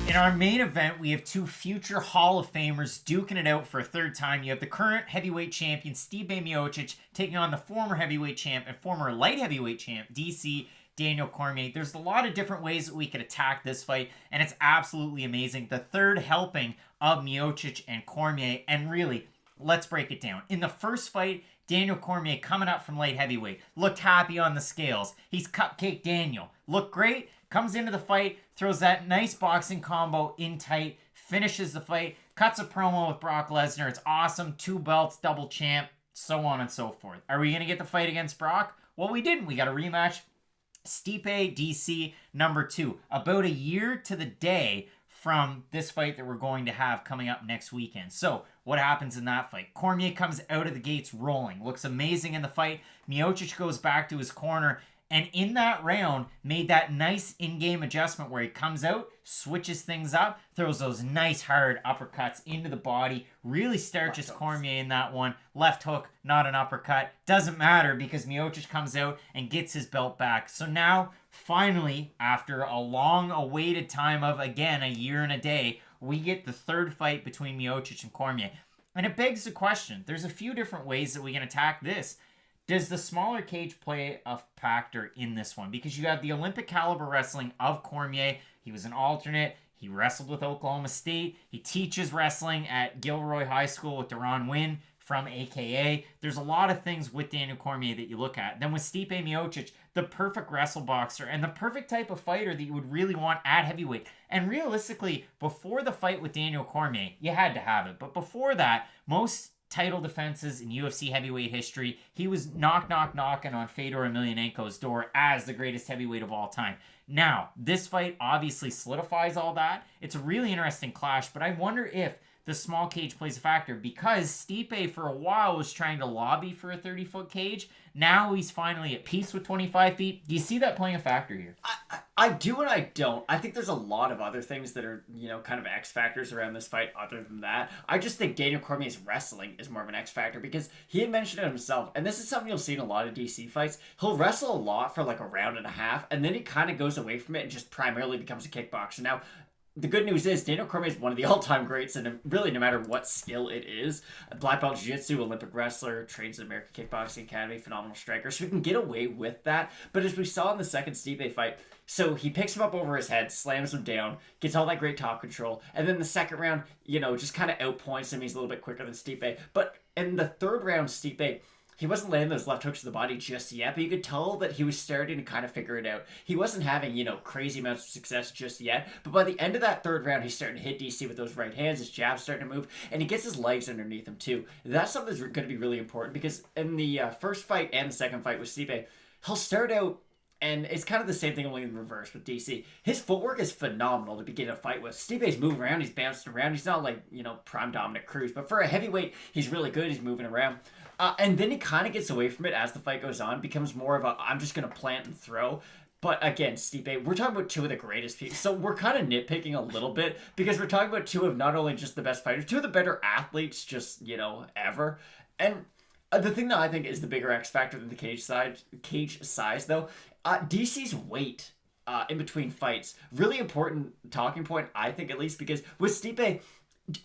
In our main event, we have two future Hall of Famers duking it out for a third time. You have the current heavyweight champion, Stipe Miocic, taking on the former heavyweight champ and former light heavyweight champ, DC Daniel Cormier. There's a lot of different ways that we could attack this fight, and it's absolutely amazing. The third helping of Miocic and Cormier, and really, let's break it down. In the first fight, Daniel Cormier coming up from light heavyweight, looked happy on the scales. He's Cupcake Daniel. Looked great, comes into the fight, throws that nice boxing combo in tight, finishes the fight, cuts a promo with Brock Lesnar. It's awesome. 2 belts, double champ, so on and so forth. Are we going to get the fight against Brock? Well, we didn't. We got a rematch. Stipe DC number 2. About a year to the day from this fight that we're going to have coming up next weekend. So, what happens in that fight? Cormier comes out of the gates rolling. Looks amazing in the fight. Miocic goes back to his corner, and in that round, made that nice in-game adjustment where he comes out, switches things up, throws those nice hard uppercuts into the body, really starches Cormier in that one. Left hook, not an uppercut. Doesn't matter because Miocic comes out and gets his belt back. So now, finally, after a long-awaited time of, again, a year and a day, we get the third fight between Miocic and Cormier. And it begs the question. There's a few different ways that we can attack this. Does the smaller cage play a factor in this one? Because you have the Olympic caliber wrestling of Cormier. He was an alternate. He wrestled with Oklahoma State. He teaches wrestling at Gilroy High School with Deron Wynn from AKA. There's a lot of things with Daniel Cormier that you look at. Then with Stipe Miocic, the perfect wrestle boxer and the perfect type of fighter that you would really want at heavyweight. And realistically, before the fight with Daniel Cormier, you had to have it. But before that, most title defenses in UFC heavyweight history, he was knocking on Fedor Emelianenko's door as the greatest heavyweight of all time. Now, this fight obviously solidifies all that. It's a really interesting clash, but I wonder if the small cage plays a factor because Stipe for a while was trying to lobby for a 30-foot cage. Now he's finally at peace with 25 feet. Do you see that playing a factor here? I do and I don't. I think there's a lot of other things that are, kind of X factors around this fight other than that. I just think Daniel Cormier's wrestling is more of an X factor because he had mentioned it himself, and this is something you'll see in a lot of DC fights. He'll wrestle a lot for like a round and a half, and then he kind of goes away from it and just primarily becomes a kickboxer. Now, the good news is Daniel Cormier is one of the all-time greats, and really no matter what skill it is, black belt jiu-jitsu, Olympic wrestler, trains at American Kickboxing Academy, phenomenal striker, so we can get away with that. But as we saw in the second Stipe fight, so he picks him up over his head, slams him down, gets all that great top control, and then the second round, just kind of outpoints him. He's a little bit quicker than Stipe. But in the third round, Stipe, he wasn't landing those left hooks to the body just yet, but you could tell that he was starting to kind of figure it out. He wasn't having, crazy amounts of success just yet, but by the end of that third round, he's starting to hit DC with those right hands, his jab's starting to move, and he gets his legs underneath him too. That's something that's going to be really important because in the first fight and the second fight with Stipe, he'll start out, and it's kind of the same thing only in reverse with DC. His footwork is phenomenal to begin a fight with. Stipe's moving around, he's bouncing around, he's not like, prime Dominic Cruz, but for a heavyweight, he's really good, he's moving around. And then he kind of gets away from it as the fight goes on, becomes more of a, I'm just going to plant and throw. But again, Stipe, we're talking about two of the greatest people. So we're kind of nitpicking a little bit because we're talking about two of not only just the best fighters, two of the better athletes just, ever. And the thing that I think is the bigger X factor than the cage size, though, DC's weight in between fights. Really important talking point, I think, at least, because with Stipe,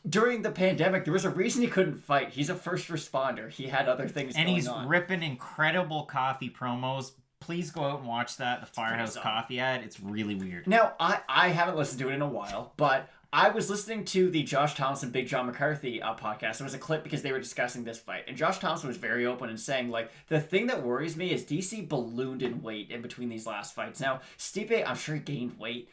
during the pandemic, there was a reason he couldn't fight. He's a first responder. He had other things going on. And he's ripping incredible coffee promos. Please go out and watch that, the Firehouse Coffee ad. It's really weird. Now, I haven't listened to it in a while, but I was listening to the Josh Thompson, Big John McCarthy podcast. It was a clip because they were discussing this fight. And Josh Thompson was very open and saying, the thing that worries me is DC ballooned in weight in between these last fights. Now, Stipe, I'm sure he gained weight.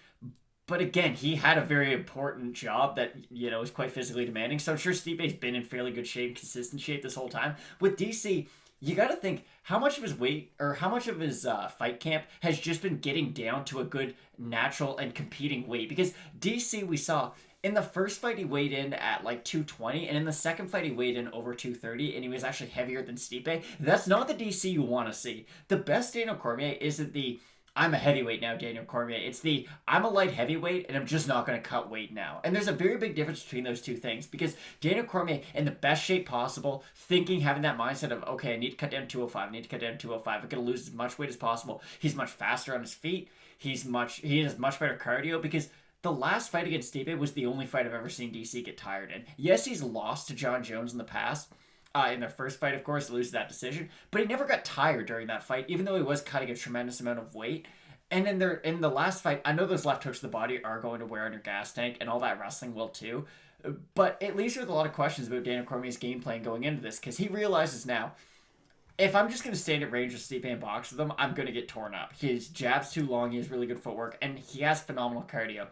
But again, he had a very important job that, is quite physically demanding. So I'm sure Stipe's been in fairly good shape, consistent shape this whole time. With DC, you got to think how much of his weight or how much of his fight camp has just been getting down to a good natural and competing weight. Because DC, we saw in the first fight, he weighed in at 220. And in the second fight, he weighed in over 230. And he was actually heavier than Stipe. That's not the DC you want to see. The best Daniel Cormier isn't the I'm a heavyweight now, Daniel Cormier. It's the I'm a light heavyweight and I'm just not going to cut weight now. And there's a very big difference between those two things because Daniel Cormier, in the best shape possible, having that mindset of, okay, I need to cut down to 205, I need to cut down to 205, I'm going to lose as much weight as possible. He's much faster on his feet. He has much better cardio because the last fight against Stipe was the only fight I've ever seen DC get tired in. Yes, he's lost to John Jones in the past. In their first fight, of course, loses that decision. But he never got tired during that fight, even though he was cutting a tremendous amount of weight. And in the last fight, I know those left hooks to the body are going to wear on your gas tank, and all that wrestling will too. But it leaves you with a lot of questions about Daniel Cormier's game plan going into this, because he realizes now, if I'm just going to stand at range with Stipe and box with him, I'm going to get torn up. His jab's too long, he has really good footwork, and he has phenomenal cardio.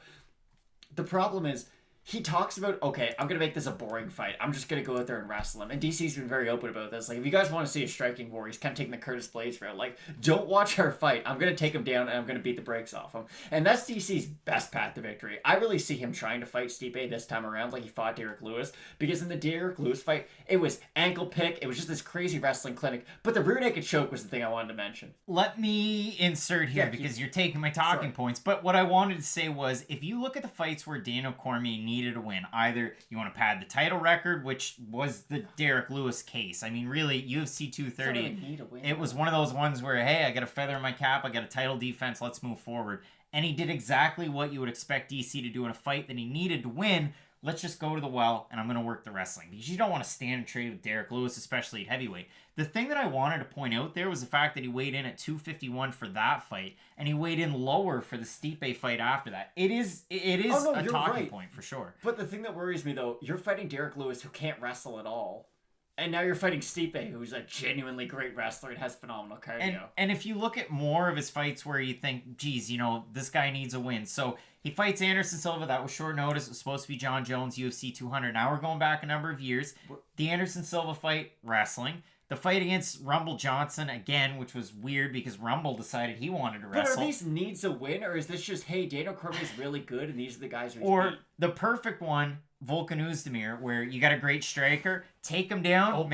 The problem is, he talks about, okay, I'm going to make this a boring fight. I'm just going to go out there and wrestle him. And DC's been very open about this. Like, if you guys want to see a striking war, he's kind of taking the Curtis Blades route. Like, don't watch our fight. I'm going to take him down and I'm going to beat the brakes off him. And that's DC's best path to victory. I really see him trying to fight Stipe this time around like he fought Derek Lewis. Because in the Derek Lewis fight, it was ankle pick. It was just this crazy wrestling clinic. But the rear naked choke was the thing I wanted to mention. Let me insert here because you're taking my talking points. But what I wanted to say was, if you look at the fights where Daniel Cormier needed a win, either you want to pad the title record, which was the Derek Lewis case. I mean, really, UFC 230, it was one of those ones where, hey, I got a feather in my cap, I got a title defense, let's move forward. And he did exactly what you would expect DC to do in a fight that he needed to win. Let's just go to the well, and I'm going to work the wrestling. Because you don't want to stand and trade with Derek Lewis, especially at heavyweight. The thing that I wanted to point out there was the fact that he weighed in at 251 for that fight, and he weighed in lower for the Stipe fight after that. It is a talking point for sure. But the thing that worries me, though, you're fighting Derek Lewis, who can't wrestle at all. And now you're fighting Stipe, who's a genuinely great wrestler and has phenomenal cardio. And if you look at more of his fights where you think, geez, this guy needs a win. So he fights Anderson Silva. That was short notice. It was supposed to be John Jones, UFC 200. Now we're going back a number of years. The Anderson Silva fight, wrestling. The fight against Rumble Johnson, again, which was weird because Rumble decided he wanted to wrestle. But are these needs a win, or is this just, hey, Daniel Cormier's really good, and these are the guys who Or the perfect one, Volkan Oezdemir, where you got a great striker, take him down,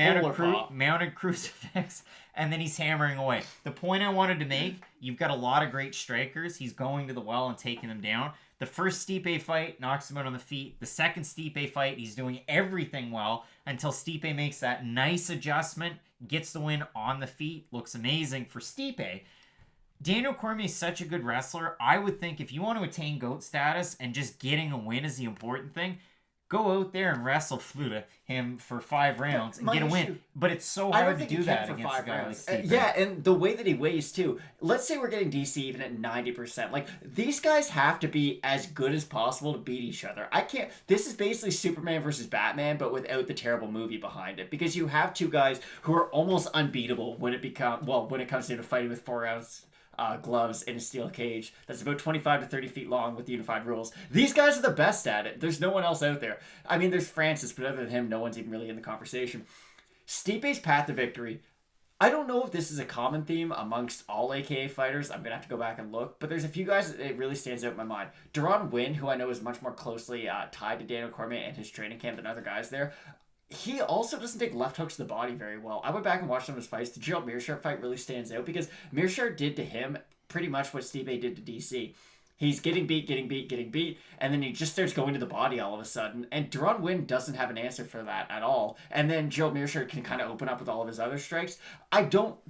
mounted crucifix, and then he's hammering away. The point I wanted to make, you've got a lot of great strikers. He's going to the well and taking them down. The first Stipe fight knocks him out on the feet. The second Stipe fight, he's doing everything well until Stipe makes that nice adjustment, gets the win on the feet, looks amazing for Stipe. Daniel Cormier is such a good wrestler. I would think if you want to attain GOAT status and just getting a win is the important thing, go out there and wrestle him for 5 rounds and get a win. But it's so hard to do that against a guy like Stipe. Yeah, and the way that he weighs too. Let's say we're getting DC even at 90%. Like, these guys have to be as good as possible to beat each other. This is basically Superman versus Batman, but without the terrible movie behind it. Because you have two guys who are almost unbeatable when it comes down to fighting with 4-ounce gloves in a steel cage that's about 25 to 30 feet long with unified rules. These guys are the best at it. There's no one else out there. I mean, there's Francis, but other than him, no one's even really in the conversation. Stipe's path to victory, I don't know if this is a common theme amongst all AKA fighters. I'm going to have to go back and look. But there's a few guys that it really stands out in my mind. Deron Wynn, who I know is much more closely tied to Daniel Cormier and his training camp than other guys there. He also doesn't take left hooks to the body very well. I went back and watched some of his fights. The Gerald Mearshart fight really stands out because Mearshart did to him pretty much what Stipe did to DC. He's getting beat, and then he just starts going to the body all of a sudden. And Deron Wynn doesn't have an answer for that at all. And then Gerald Mearshart can kind of open up with all of his other strikes. Daniel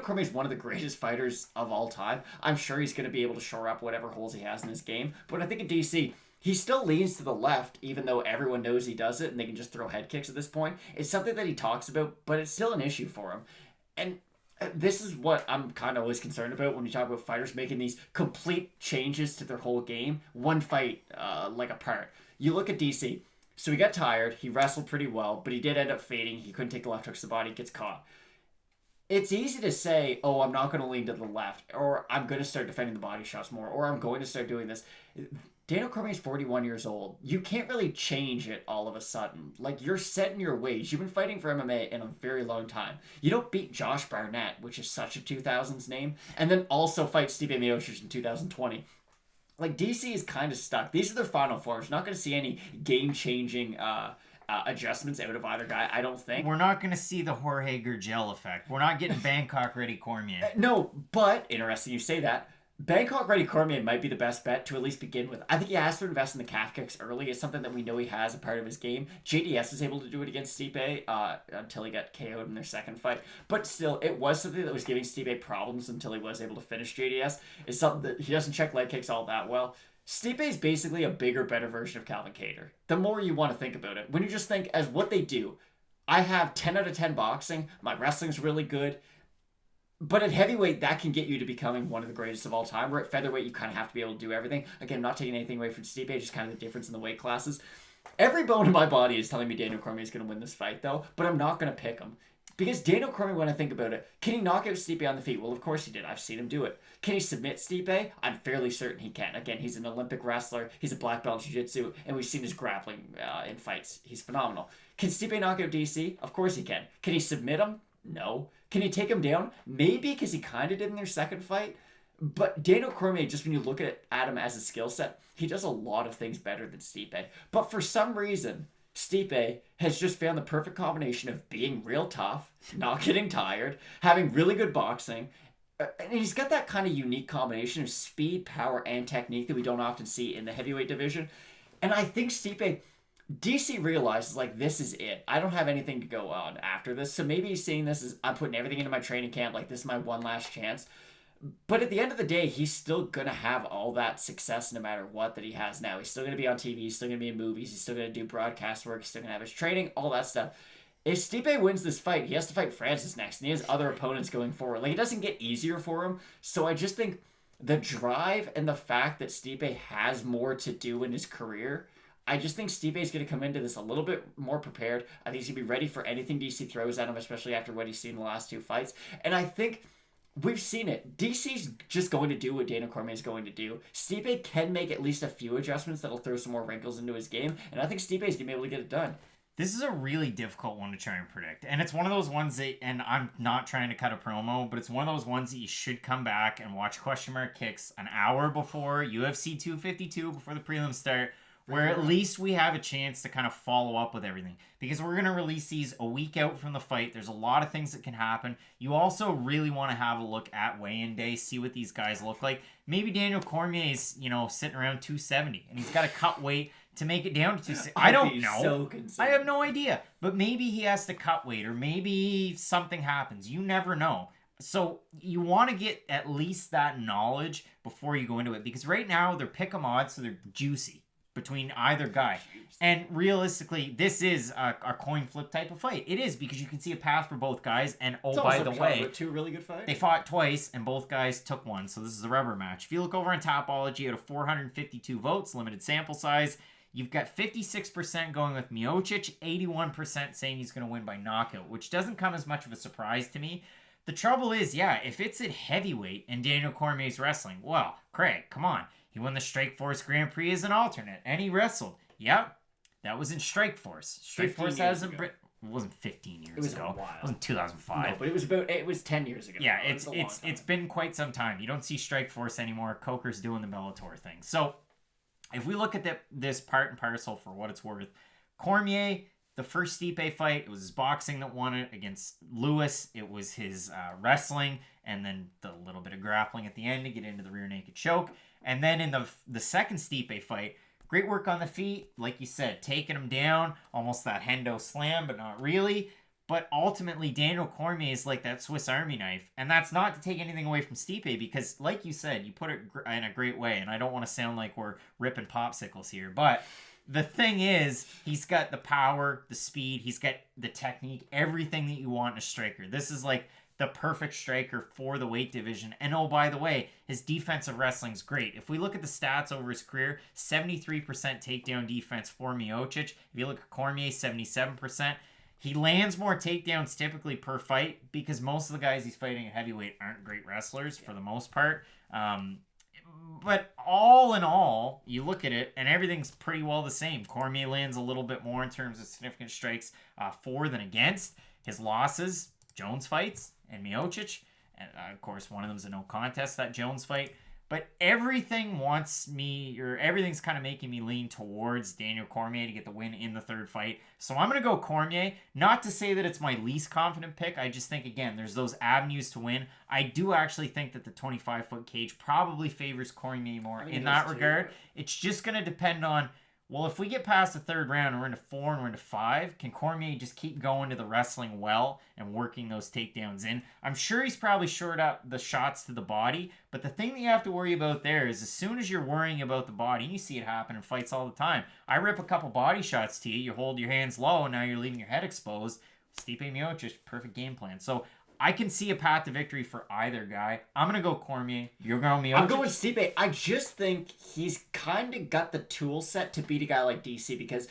Cormier is one of the greatest fighters of all time. I'm sure he's going to be able to shore up whatever holes he has in his game. But I think in DC, he still leans to the left, even though everyone knows he does it and they can just throw head kicks at this point. It's something that he talks about, but it's still an issue for him. And this is what I'm kind of always concerned about when you talk about fighters making these complete changes to their whole game, one fight apart. You look at DC. So he got tired. He wrestled pretty well, but he did end up fading. He couldn't take the left hooks to the body. Gets caught. It's easy to say, oh, I'm not going to lean to the left, or I'm going to start defending the body shots more, or I'm going to start doing this. Daniel Cormier is 41 years old. You can't really change it all of a sudden. Like, you're set in your ways. You've been fighting for MMA in a very long time. You don't beat Josh Barnett, which is such a 2000s name, and then also fight Stipe Miocic in 2020. Like, DC is kind of stuck. These are their final forms. You're not going to see any game-changing adjustments out of either guy, I don't think. We're not going to see the Jorge Gurgel effect. We're not getting Bangkok-ready Cormier. No, but, interesting you say that, Bangkok ready Cormier might be the best bet to at least begin with. I think he has to invest in the calf kicks early. It's something that we know he has a part of his game. JDS was able to do it against Stipe until he got KO'd in their second fight. But still, it was something that was giving Stipe problems until he was able to finish JDS. It's something that he doesn't check leg kicks all that well. Stipe is basically a bigger, better version of Calvin Kattar. The more you want to think about it, when you just think as what they do, I have 10 out of 10 boxing. My wrestling's really good. But at heavyweight, that can get you to becoming one of the greatest of all time. Where at featherweight, you kind of have to be able to do everything. Again, I'm not taking anything away from Stipe, just kind of the difference in the weight classes. Every bone in my body is telling me Daniel Cormier is going to win this fight, though. But I'm not going to pick him. Because Daniel Cormier, when I think about it, can he knock out Stipe on the feet? Well, of course he did. I've seen him do it. Can he submit Stipe? I'm fairly certain he can. Again, he's an Olympic wrestler. He's a black belt in jiu-jitsu. And we've seen his grappling in fights. He's phenomenal. Can Stipe knock out DC? Of course he can. Can he submit him? No. Can he take him down? Maybe, because he kind of did in their second fight. But Daniel Cormier, just when you look at him as a skill set, he does a lot of things better than Stipe. But for some reason, Stipe has just found the perfect combination of being real tough, not getting tired, having really good boxing. And he's got that kind of unique combination of speed, power, and technique that we don't often see in the heavyweight division. And I think Stipe... DC realizes, like, this is it. I don't have anything to go on after this. So maybe he's seeing this as I'm putting everything into my training camp. Like, this is my one last chance. But at the end of the day, he's still going to have all that success no matter what that he has now. He's still going to be on TV. He's still going to be in movies. He's still going to do broadcast work. He's still going to have his training, all that stuff. If Stipe wins this fight, he has to fight Francis next. And he has other opponents going forward. Like, it doesn't get easier for him. So I just think the drive and the fact that Stipe has more to do in his career... I just think Stipe is going to come into this a little bit more prepared. I think he's going to be ready for anything DC throws at him, especially after what he's seen in the last two fights. And I think we've seen it. DC's just going to do what Daniel Cormier is going to do. Stipe can make at least a few adjustments that'll throw some more wrinkles into his game. And I think Stipe is going to be able to get it done. This is a really difficult one to try and predict. And it's one of those ones that, and I'm not trying to cut a promo, but it's one of those ones that you should come back and watch Question Mark Kicks an hour before UFC 252, before the prelims start, where at least we have a chance to kind of follow up with everything. Because we're going to release these a week out from the fight. There's a lot of things that can happen. You also really want to have a look at weigh-in day, see what these guys look like. Maybe Daniel Cormier is, sitting around 270, and he's got to cut weight to make it down to 260. I don't know. I have no idea. But maybe he has to cut weight, or maybe something happens. You never know. So you want to get at least that knowledge before you go into it. Because right now, they're pick-em odds, so they're juicy between either guy. And realistically, this is a coin flip type of fight. It is, because you can see a path for both guys. And by the way, two really good fights. They fought twice and both guys took one. So this is a rubber match. If you look over on Topology, out of 452 votes, limited sample size, you've got 56% going with Miocic, 81% saying he's going to win by knockout, which doesn't come as much of a surprise to me. The trouble is, if it's at heavyweight and Daniel Cormier's wrestling, well, Craig, come on. He won the Strikeforce Grand Prix as an alternate, and he wrestled. Yep, that was in Strikeforce. Strikeforce hasn't... It wasn't 15 years ago. It wasn't 2005. No, but it was 10 years ago. Yeah, it's been quite some time. You don't see Strikeforce anymore. Coker's doing the Bellator thing. So, if we look at this part and parcel for what it's worth, Cormier, the first Stipe fight, it was his boxing that won it against Lewis. It was his wrestling, and then the little bit of grappling at the end to get into the rear naked choke. And then in the second Stipe fight, great work on the feet. Like you said, taking him down. Almost that Hendo slam, but not really. But ultimately, Daniel Cormier is like that Swiss Army knife. And that's not to take anything away from Stipe, because like you said, you put it in a great way. And I don't want to sound like we're ripping popsicles here. But the thing is, he's got the power, the speed. He's got the technique, everything that you want in a striker. This is like the perfect striker for the weight division. And oh, by the way, his defensive wrestling's great. If we look at the stats over his career, 73% takedown defense for Miocic. If you look at Cormier, 77%. He lands more takedowns typically per fight, because most of the guys he's fighting at heavyweight aren't great wrestlers for the most part. But all in all, you look at it, and everything's pretty well the same. Cormier lands a little bit more in terms of significant strikes for than against. His losses, Jones fights and Miocic. And, of course, one of them's a no contest, that Jones fight. But everything's kind of making me lean towards Daniel Cormier to get the win in the third fight. So I'm going to go Cormier. Not to say that it's my least confident pick. I just think, again, there's those avenues to win. I do actually think that the 25-foot cage probably favors Cormier more in that regard. It's just going to depend on, well, if we get past the third round and we're into 4 and we're into 5, can Cormier just keep going to the wrestling well and working those takedowns in? I'm sure he's probably shored up the shots to the body, but the thing that you have to worry about there is as soon as you're worrying about the body, and you see it happen in fights all the time. I rip a couple body shots to you, you hold your hands low, and now you're leaving your head exposed. Stipe Miocic, perfect game plan. So I can see a path to victory for either guy. I'm going to go Cormier. You're going Miocic? I'm going Stipe. I just think he's kind of got the tool set to beat a guy like DC because...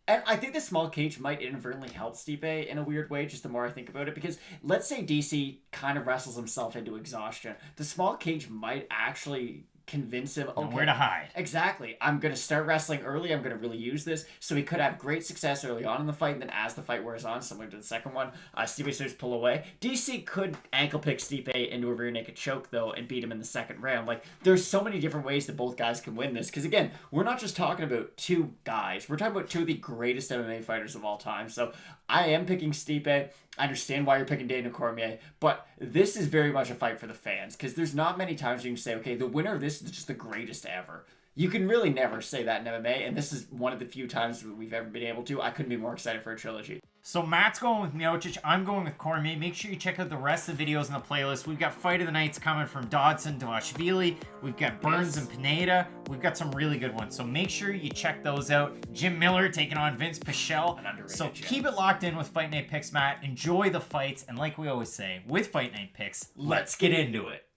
And I think the small cage might inadvertently help Stipe in a weird way, just the more I think about it. Because let's say DC kind of wrestles himself into exhaustion. The small cage might actually convince him, okay, where to hide. Exactly. I'm going to start wrestling early. I'm going to really use this. So he could have great success early on in the fight, and then as the fight wears on, similar to the second one, Stipe starts to pull away. DC could ankle pick Stipe into a rear naked choke, though, and beat him in the second round. Like, there's so many different ways that both guys can win this. Because, again, we're not just talking about two guys. We're talking about two of the greatest MMA fighters of all time. So I am picking Stipe. I understand why you're picking Daniel Cormier, but this is very much a fight for the fans because there's not many times you can say, okay, the winner of this is just the greatest ever. You can really never say that in MMA, and this is one of the few times we've ever been able to. I couldn't be more excited for a trilogy. So Matt's going with Miocic. I'm going with Cormier. Make sure you check out the rest of the videos in the playlist. We've got Fight of the Nights coming from Dodson to Ashvili. We've got Burns and Pineda. We've got some really good ones. So make sure you check those out. Jim Miller taking on Vince Pichel. So keep it locked in with Fight Night Picks, Matt. Enjoy the fights. And like we always say, with Fight Night Picks, let's get into it.